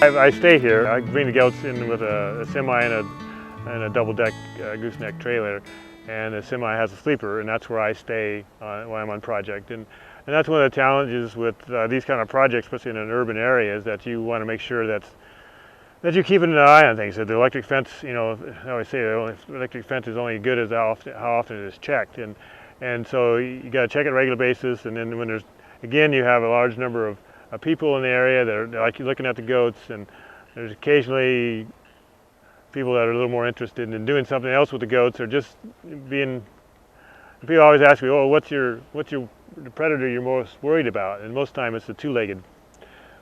I stay here. I bring the goats in with a semi and a double-deck gooseneck trailer, and the semi has a sleeper, and that's where I stay when I'm on project. And that's one of the challenges with these kind of projects, especially in an urban area, is that you want to make sure that you're keeping an eye on things. So the electric fence, you know, I always say the electric fence is only good as how often it is checked, and so you got to check it on a regular basis. And then when there's, again, you have a large number of people in the area that are like looking at the goats, and there's occasionally people that are a little more interested in doing something else with the goats, or just being. People always ask me, "Oh, what's the predator you're most worried about?" And most time it's the two-legged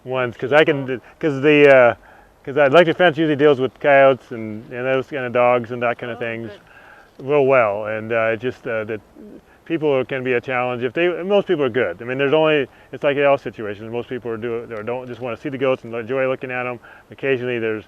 ones, because the electric fence usually deals with coyotes and those kind of dogs and that kind of things real well, and just that people can be a challenge. Most people are good. I mean, it's like all situations. Most people don't just want to see the goats and enjoy looking at them. Occasionally, there's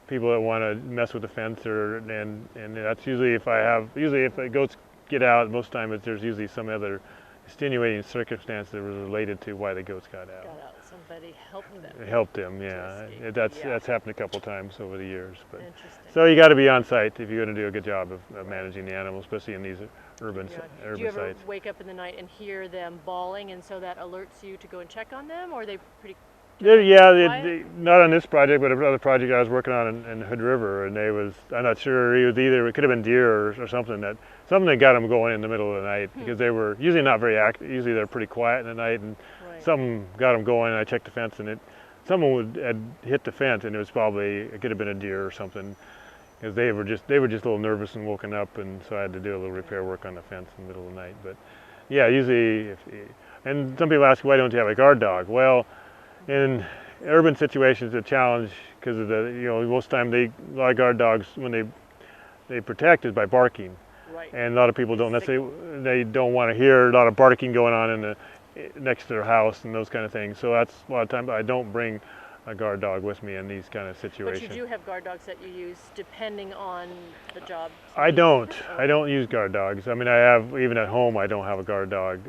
people that want to mess with the fence, and that's usually if the goats get out. Most time there's usually some other extenuating circumstance that was related to why the goats got out. Somebody helped them. It helped them, yeah. That's happened a couple times over the years. But so you got to be on site if you're going to do a good job of managing the animals, especially in these urban sites. Do you ever wake up in the night and hear them bawling, and so that alerts you to go and check on them, or are they pretty? Not on this project, but another project I was working on in Hood River, and I'm not sure, it could have been deer or something that got them going in the middle of the night, because they were usually not very active. Usually they're pretty quiet in the night, and something got them going, and I checked the fence, and someone had hit the fence, and it could have been a deer or something, because they were just a little nervous and woken up, and so I had to do a little repair work on the fence in the middle of the night. But yeah, usually, and some people ask, why don't you have a guard dog? Well, in urban situations, it's a challenge because of most time a lot of guard dogs, when they protect, is by barking, and a lot of people don't want to hear a lot of barking going on next to their house and those kind of things. So that's a lot of times I don't bring a guard dog with me in these kind of situations. But you do have guard dogs that you use depending on the job? I don't use guard dogs. I mean, even at home, I don't have a guard dog.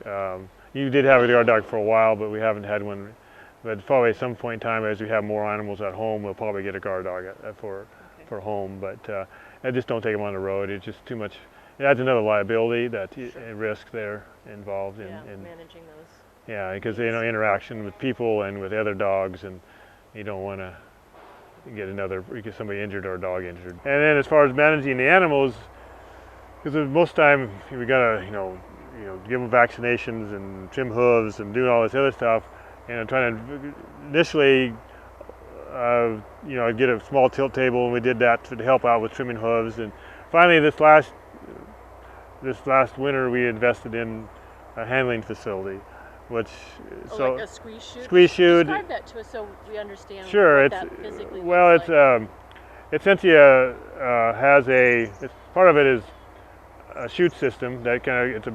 You did have a guard dog for a while, but we haven't had one. But probably at some point in time, as we have more animals at home, we'll probably get a guard dog for home. But I just don't take them on the road. It's just too much. It adds another liability, risk there involved in managing those. Yeah, because interaction with people and with other dogs, and you don't want to get somebody injured or a dog injured. And then as far as managing the animals, because most time we gotta give them vaccinations and trim hooves and doing all this other stuff. And I'm trying to initially, I'd get a small tilt table, and we did that to help out with trimming hooves. And finally, this last winter, we invested in a handling facility, like a squeeze chute. Squeeze chute. Describe that to us so we understand. Sure, what that physically looks like. It essentially part of it is a chute system that it's a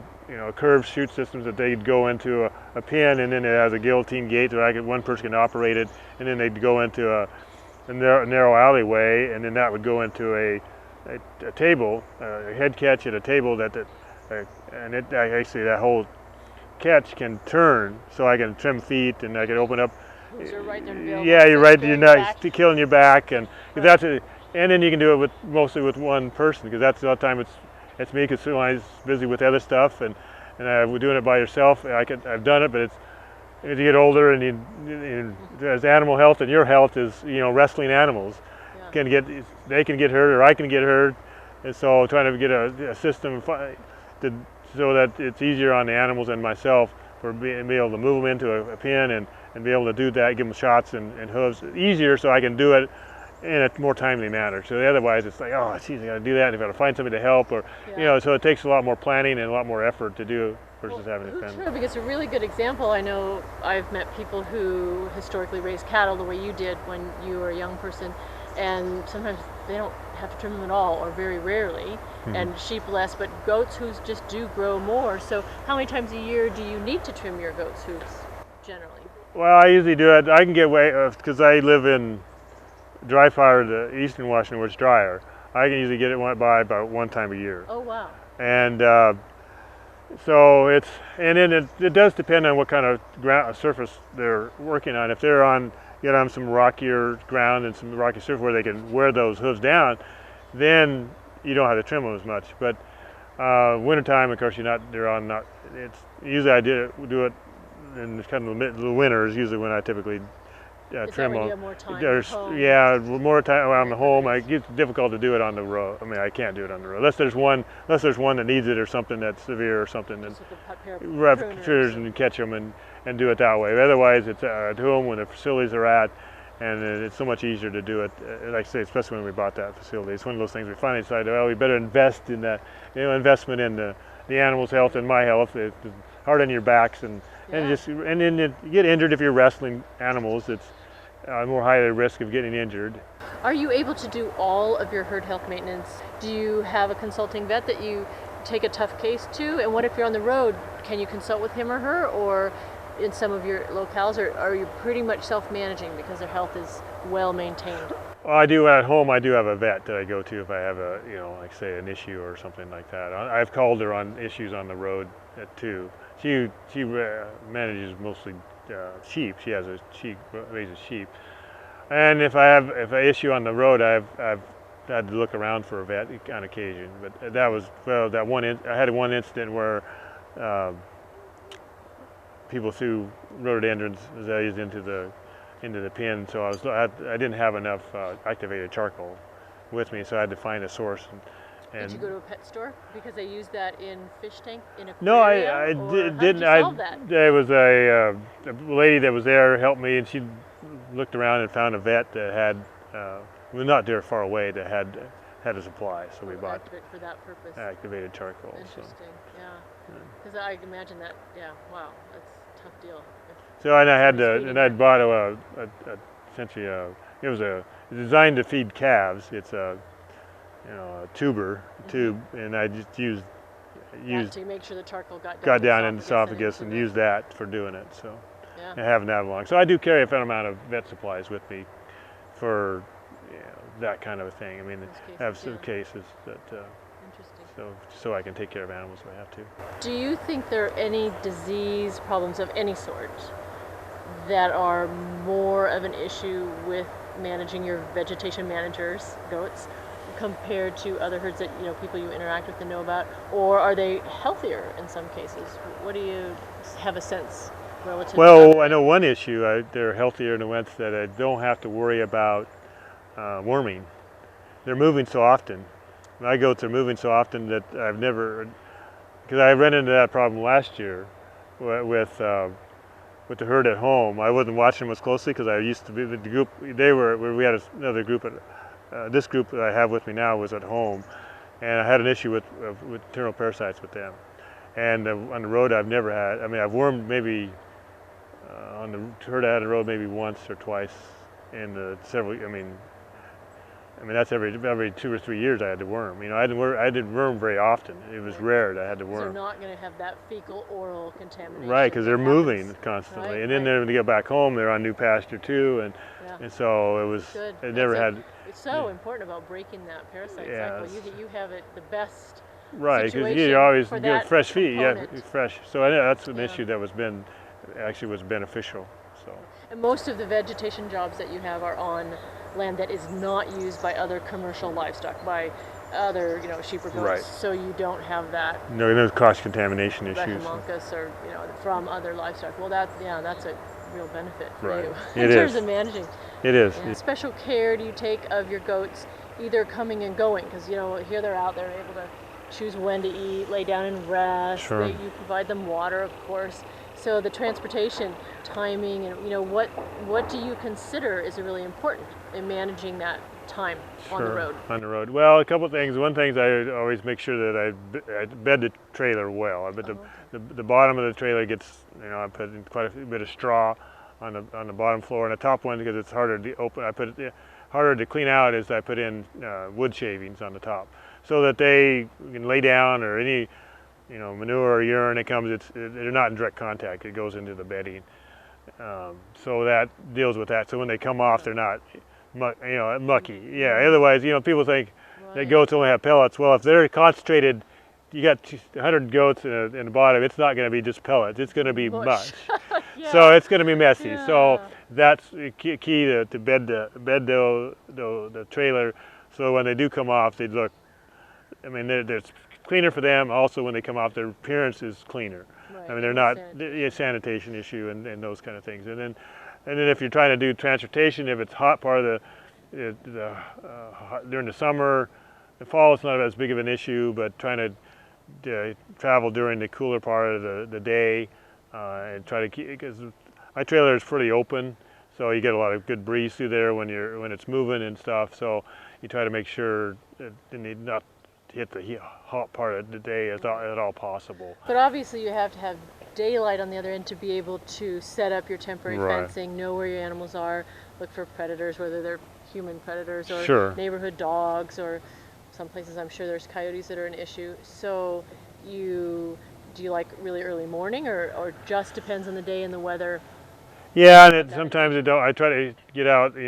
curved chute system that they'd go into a pin, and then it has a guillotine gate that one person can operate it, and then they'd go into a narrow alleyway, and then that would go into a table, a head catch at a table and actually that whole catch can turn, so I can trim feet and I can open up. You're right. Yeah, you're right. You're not killing your back, and and then you can do it mostly with one person, because that's a lot of time it's me, because when I was busy with other stuff, and we're doing it by yourself. I've done it, but as you get older, and as animal health and your health is wrestling animals, they can get hurt, or I can get hurt, and so trying to get a system so that it's easier on the animals and myself for being able to move them into a pen and be able to do that, give them shots and hooves easier, so I can do it in a more timely manner. So otherwise it's like, oh geez, I got to do that, and I've got to find somebody to help, or so it takes a lot more planning and a lot more effort to do versus having a pen. True, because it's a really good example. I know I've met people who historically raised cattle the way you did when you were a young person, and sometimes they don't have to trim them at all, or very rarely, and sheep less, but goats' hooves just do grow more. So how many times a year do you need to trim your goats' hooves generally? Well, I usually do it. I can get away, because I live in dry fire, the eastern Washington, where it's drier. I can usually get it by about one time a year. Oh wow. And so it does depend on what kind of surface they're working on. If they're on get on some rockier ground and some rocky surface where they can wear those hooves down, then you don't have to trim them as much. But wintertime, of course, it's usually I do it in kind of the winter is usually when I typically trim them. You have more time at home? Yeah, more time around the home. It's difficult to do it on the road. I mean, I can't do it on the road unless there's one that needs it or something that's severe or something. Just with a pair of pruners and catch them and do it that way. Otherwise, it's at home when the facilities are at, and it's so much easier to do it. Like I say, especially when we bought that facility, it's one of those things we finally decided, well, we better invest in that, investment in the animal's health and my health. It's hard on your backs and then you get injured if you're wrestling animals. It's more higher risk of getting injured. Are you able to do all of your herd health maintenance? Do you have a consulting vet that you take a tough case to? And what if you're on the road? Can you consult with him or her, or in some of your locales, or are you pretty much self-managing because their health is well maintained? Well, I do at home. I do have a vet that I go to if I have like say an issue or something like that. I've called her on issues on the road too. She manages mostly sheep. She raises sheep. And if I have an issue on the road, I've had to look around for a vet on occasion. But that was I had one incident where people threw rhododendrons azaleas into the pen, so I didn't have enough activated charcoal with me, so I had to find a source. Did you go to a pet store because they use that in fish tank in a No, I didn't. Did you solve that? There was a lady that was there helped me, and she looked around and found a vet that had not very far away that had a supply, so we bought for that purpose. Activated charcoal. Interesting, yeah. Because I imagine that. Yeah, wow, that's a tough deal. So I'd bought essentially it was designed to feed calves. It's a tube, and I just used to make sure the charcoal got down in the esophagus and used that for doing it. So yeah. I haven't had long. So I do carry a fair amount of vet supplies with me for that kind of a thing. I mean, I have some cases that so I can take care of animals if I have to. Do you think there are any disease problems of any sort that are more of an issue with managing your vegetation managers, goats, compared to other herds that people you interact with and know about, or are they healthier in some cases? What do you have a sense relative? Well, I know one issue. They're healthier in the sense that I don't have to worry about worming. They're moving so often. My goats are moving so often that I've never, because I ran into that problem last year with the herd at home. I wasn't watching them as closely because I used to be with the group. We had another group. This group that I have with me now was at home, and I had an issue with internal parasites with them. And on the road, I've never had. I mean, I've wormed maybe on the herd I had on the road maybe once or twice in the several. I mean that's every 2 or 3 years I had to worm. I didn't worm very often. It was rare that I had to worm. So they're not going to have that fecal oral contamination. Right, because they're moving constantly, right, and then when they get back home, they're on new pasture too, and so it was. Good. It never had. It's so important about breaking that parasite cycle. You have it the best. Right, because you always get fresh feed. Component. Yeah, fresh. So I know that's an issue that was beneficial. So. And most of the vegetation jobs that you have are on land that is not used by other commercial livestock, by other sheep or goats. Right. So you don't have that. No cross contamination issues. Homunculus or from other livestock. Well, that's a real benefit for you in terms of managing. It is. Yeah. Special care do you take of your goats, either coming and going? Because here they're out, they're able to choose when to eat, lay down and rest. Sure. You provide them water, of course. So the transportation, timing, and what do you consider is really important in managing that time on the road? On the road. Well, a couple of things. One thing is I always make sure that I bed the trailer well. I bet the bottom of the trailer gets, I put in quite a bit of straw on the bottom floor, and the top one, because it's harder to open, harder to clean out, is I put in wood shavings on the top, so that they can lay down, or any manure or urine that comes, they're not in direct contact. It goes into the bedding, so that deals with that. So when they come off, they're not mucky. Yeah. Otherwise, people think that goats only have pellets. Well, if they're concentrated, you got 100 goats in the bottom, it's not going to be just pellets. It's going to be mush. Yeah. So it's going to be messy. Yeah. So that's the key to bed the trailer, so when they do come off, they look. I mean, it's cleaner for them. Also, when they come off, their appearance is cleaner. Right. I mean, they're not sanitation issue and those kind of things. And then if you're trying to do transportation, if it's hot part of during the summer, the fall it's not as big of an issue. But trying to travel during the cooler part of the day and try to keep, because my trailer is pretty open, so you get a lot of good breeze through there when it's moving and stuff. So you try to make sure that you need not hit the hot part of the day at all possible. But obviously you have to have daylight on the other end to be able to set up your temporary fencing, know where your animals are, look for predators, whether they're human predators or neighborhood dogs, or some places I'm sure there's coyotes that are an issue. So do you like really early morning, or just depends on the day and the weather? Yeah, and sometimes I try to get out, I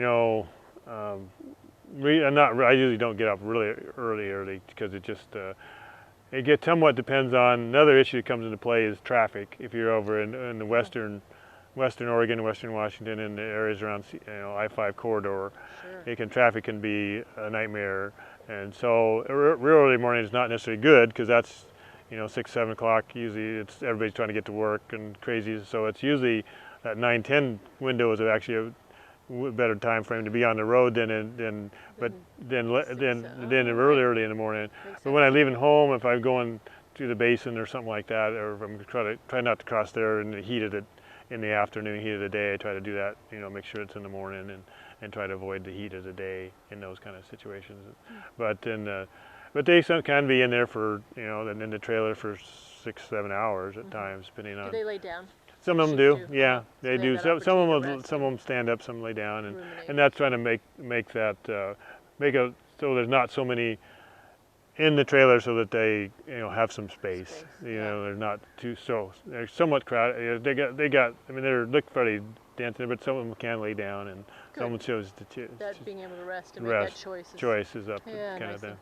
usually don't get up really early because it somewhat depends on another issue that comes into play is traffic. If you're over in the western Oregon, western Washington, and the areas around I-5 corridor, traffic can be a nightmare. And so real early morning is not necessarily good because that's 6, 7 o'clock. Usually everybody's trying to get to work and crazy. So it's usually that 9, 10 window is actually a better time frame to be on the road than early in the morning. But when I'm leaving home, if I'm going to the basin or something like that, or if I'm try not to cross there in the heat of the afternoon, heat of the day, I try to do that. Make sure it's in the morning and try to avoid the heat of the day in those kind of situations. But they can be in there for in the trailer for 6, 7 hours at times, depending on. Do they lay down? Some of them do, yeah, they do. Some of them stand up, some lay down, and that's trying to make that so there's not so many in the trailer, so that they have some space. They're not they're somewhat crowded. They got. I mean, they look fairly dense, but some of them can lay down, and someone chose to that being able to rest and make that choice is up to kind of thing.